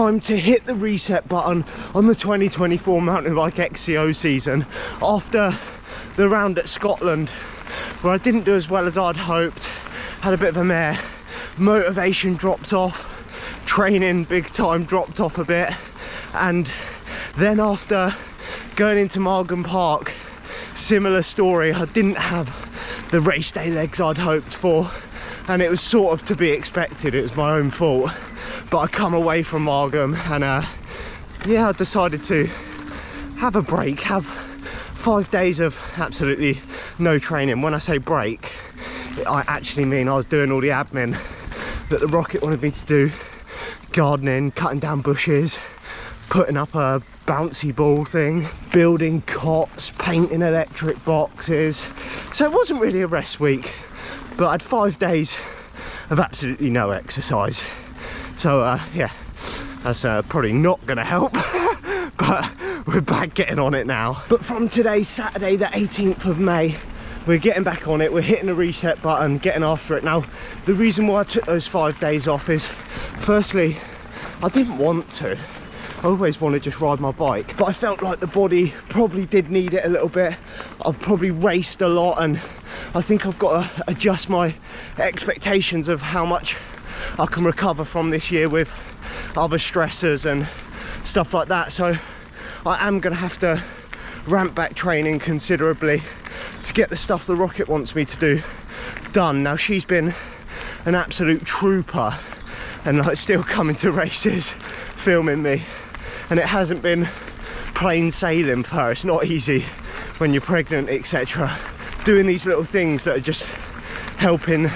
time to hit the reset button on the 2024 mountain bike XCO season after the round at Scotland, where I didn't do as well as I'd hoped, had a bit of a mare, motivation dropped off, training big time dropped off a bit, and then after going into Margam Park, similar story. I didn't have the race day legs I'd hoped for, and it was sort of to be expected. It was my own fault, but I come away from Margam and yeah, I decided to have a break, have 5 days of absolutely no training. When I say break, I actually mean I was doing all the admin that the Rocket wanted me to do, gardening, cutting down bushes, putting up a bouncy ball thing, building cots, painting electric boxes. So it wasn't really a rest week, but I had 5 days of absolutely no exercise. So yeah, that's probably not gonna help, but we're back getting on it now. But from today, Saturday the 18th of May, we're getting back on it. We're hitting the reset button, getting after it. Now, the reason why I took those 5 days off is, firstly, I didn't want to. I always want to just ride my bike, but I felt like the body probably did need it a little bit. I've probably raced a lot, and I think I've got to adjust my expectations of how much I can recover from this year with other stressors and stuff like that. So I am going to have to ramp back training considerably to get the stuff the Rocket wants me to do done. Now, she's been an absolute trooper and like still coming to races, filming me, and it hasn't been plain sailing for her. It's not easy when you're pregnant, etc. Doing these little things that are just helping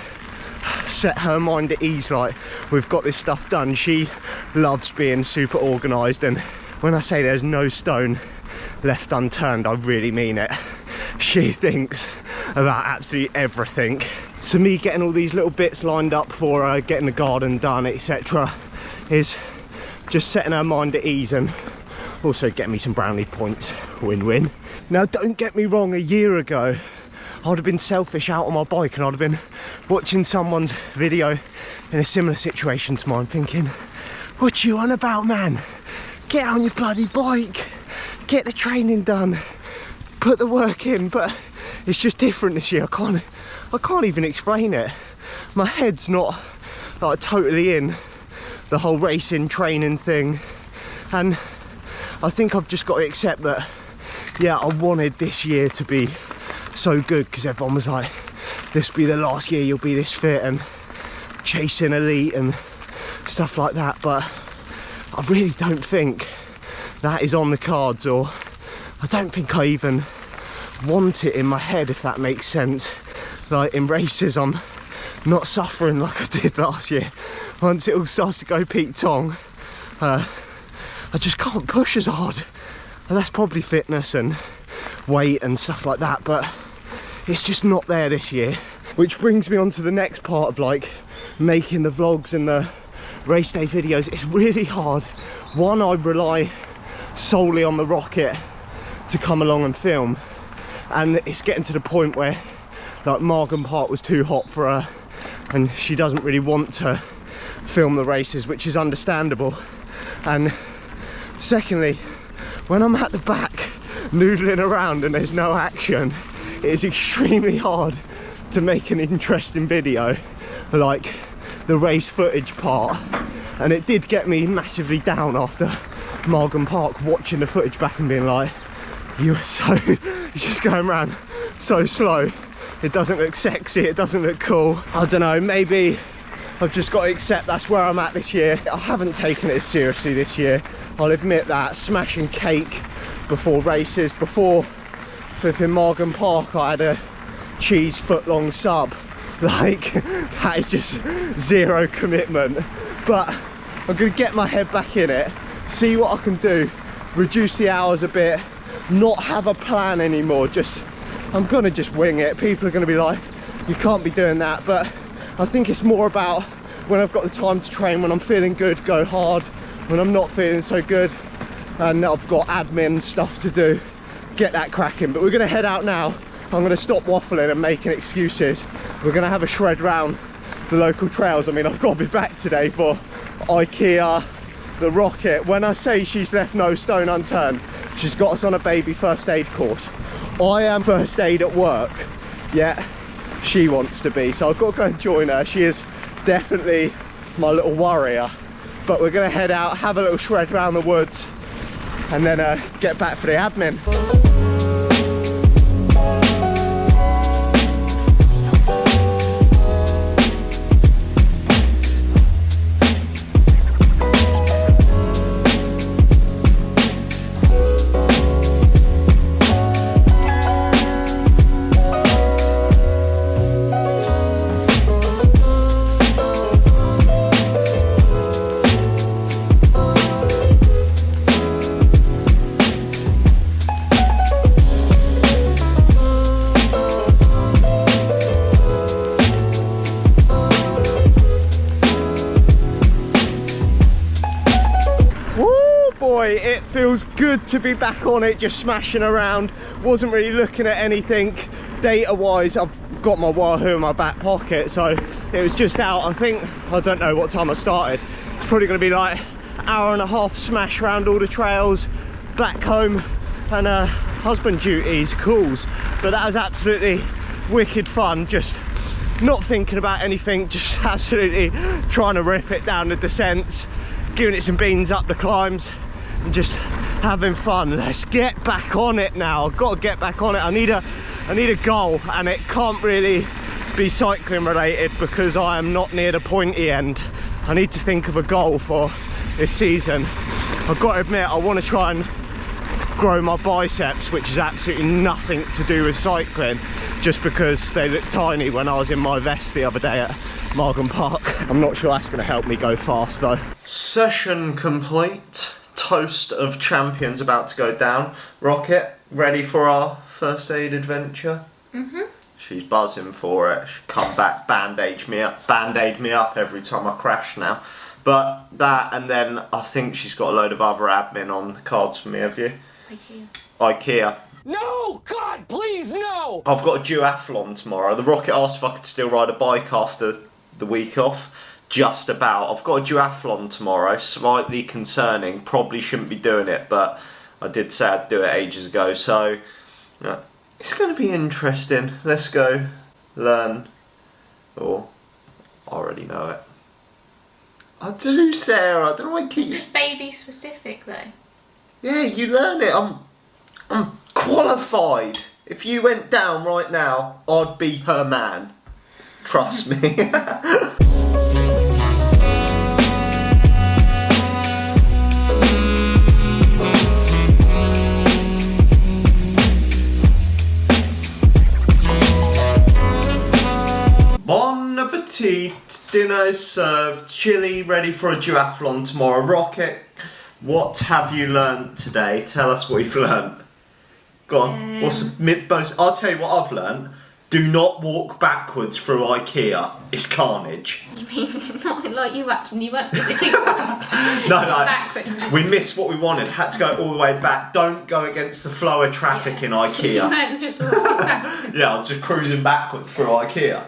set her mind at ease, like we've got this stuff done. She loves being super organised, and when I say there's no stone left unturned, I really mean it. She thinks about absolutely everything. So me getting all these little bits lined up for her, getting the garden done, etc., is just setting her mind at ease and also getting me some brownie points. Win-win. Now, don't get me wrong, a year ago I'd have been selfish out on my bike and I'd have been watching someone's video in a similar situation to mine thinking, what you on about, man? Get on your bloody bike, get the training done, put the work in. But it's just different this year. I can't even explain it. My head's not like totally in the whole racing training thing, and I think I've just got to accept that, yeah, I wanted this year to be so good because everyone was like, this will be the last year you'll be this fit and chasing elite and stuff like that. But I really don't think that is on the cards, or I don't think I even want it in my head, if that makes sense. Like in races, I'm not suffering like I did last year. Once it all starts to go Pete Tong, I just can't push as hard. And that's probably fitness and weight and stuff like that, but it's just not there this year. Which brings me on to the next part of like making the vlogs and the race day videos. It's really hard. One, I rely solely on the Rocket to come along and film, and it's getting to the point where like Margam Park was too hot for her and she doesn't really want to film the races, which is understandable. And secondly, when I'm at the back noodling around and there's no action, it is extremely hard to make an interesting video like the race footage part. And it did get me massively down after Margam Park, watching the footage back and being like, you're just going around so slow. It doesn't look sexy, it doesn't look cool. I don't know, maybe I've just got to accept that's where I'm at this year. I haven't taken it as seriously this year, I'll admit that. Smashing cake before races, before flipping Margam Park, I had a cheese foot-long sub. Like, that is just zero commitment. But I'm gonna get my head back in it, see what I can do, reduce the hours a bit, not have a plan anymore. I'm gonna just wing it. People are gonna be like, you can't be doing that. But I think it's more about when I've got the time to train, when I'm feeling good, go hard. When I'm not feeling so good and I've got admin stuff to do, get that cracking. But we're gonna head out now. I'm gonna stop waffling and making excuses. We're gonna have a shred round the local trails. I mean, I've got to be back today for IKEA, the Rocket, when I say she's left no stone unturned, she's got us on a baby first aid course. I am first aid at work, yet she wants to be, so I've got to go and join her. She is definitely my little warrior. But we're going to head out, have a little shred around the woods, and then get back for the admin. It feels good to be back on it, just smashing around. Wasn't really looking at anything data wise. I've got my Wahoo in my back pocket, so it was just out. I don't know what time I started. It's probably going to be like an hour and a half smash around all the trails, back home, and husband duties, calls. But that was absolutely wicked fun, just not thinking about anything, just absolutely trying to rip it down the descents, giving it some beans up the climbs, and just having fun. Let's get back on it now. I've got to get back on it. I need a goal, and it can't really be cycling related because I am not near the pointy end. I need to think of a goal for this season. I've got to admit, I want to try and grow my biceps, which is absolutely nothing to do with cycling, just because they looked tiny when I was in my vest the other day at Margam Park. I'm not sure that's going to help me go fast though. Session complete. Toast of champions about to go down. Rocket, ready for our first aid adventure? She's buzzing for it. She'll come back, band-aid me up every time I crash now. But that, and then I think she's got a load of other admin on the cards for me, have you? IKEA. No! God, please, no! I've got a duathlon tomorrow. The Rocket asked if I could still ride a bike after the week off. Just about. I've got a duathlon tomorrow, slightly concerning, probably shouldn't be doing it, but I did say I'd do it ages ago, so it's going to be interesting. Let's go learn, or I already know it. I do, Sarah. I don't know why I keep... This is baby specific though. Yeah, you learn it. I'm qualified. If you went down right now, I'd be her man. Trust me. Bon appetit, dinner is served, chilly, ready for a duathlon tomorrow. Rocket, what have you learnt today? Tell us what you've learnt. Go on, what's the most... I'll tell you what I've learnt. Do not walk backwards through IKEA. It's carnage. You mean not like you actually, you weren't physically no, backwards. We missed what we wanted, had to go all the way back. Don't go against the flow of traffic in IKEA. You weren't just walking backwards. Yeah, I was just cruising backwards through IKEA.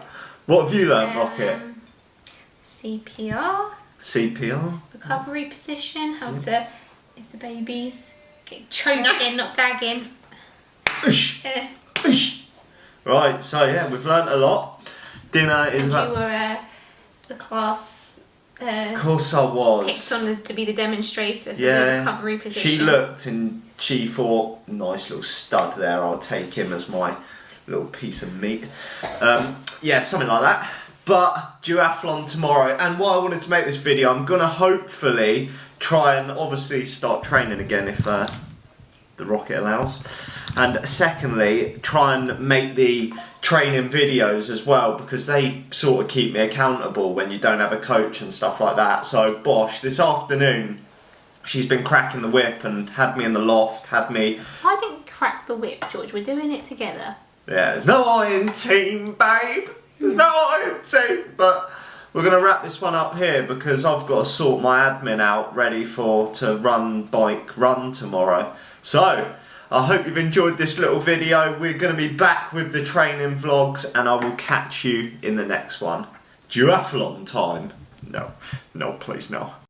What have you learnt, Rocket? CPR. CPR? Recovery position, how to, if the baby's choking, not gagging. Right, so yeah, we've learnt a lot. Dinner is... And you were the class... of course I was. Picked on as to be the demonstrator for yeah, the recovery position. She looked and she thought, nice little stud there, I'll take him as my little piece of meat. Yeah, something like that. But duathlon tomorrow, and why I wanted to make this video, I'm gonna hopefully try and obviously start training again if the Rocket allows. And secondly, try and make the training videos as well, because they sort of keep me accountable when you don't have a coach and stuff like that. So Bosh, this afternoon, she's been cracking the whip and had me in the loft, had me... I didn't crack the whip, George, we're doing it together. Yeah, there's no iron team, babe. There's no iron team. But we're going to wrap this one up here because I've got to sort my admin out ready to run bike run tomorrow. So... I hope you've enjoyed this little video. We're going to be back with the training vlogs and I will catch you in the next one. Duathlon time. No, please no.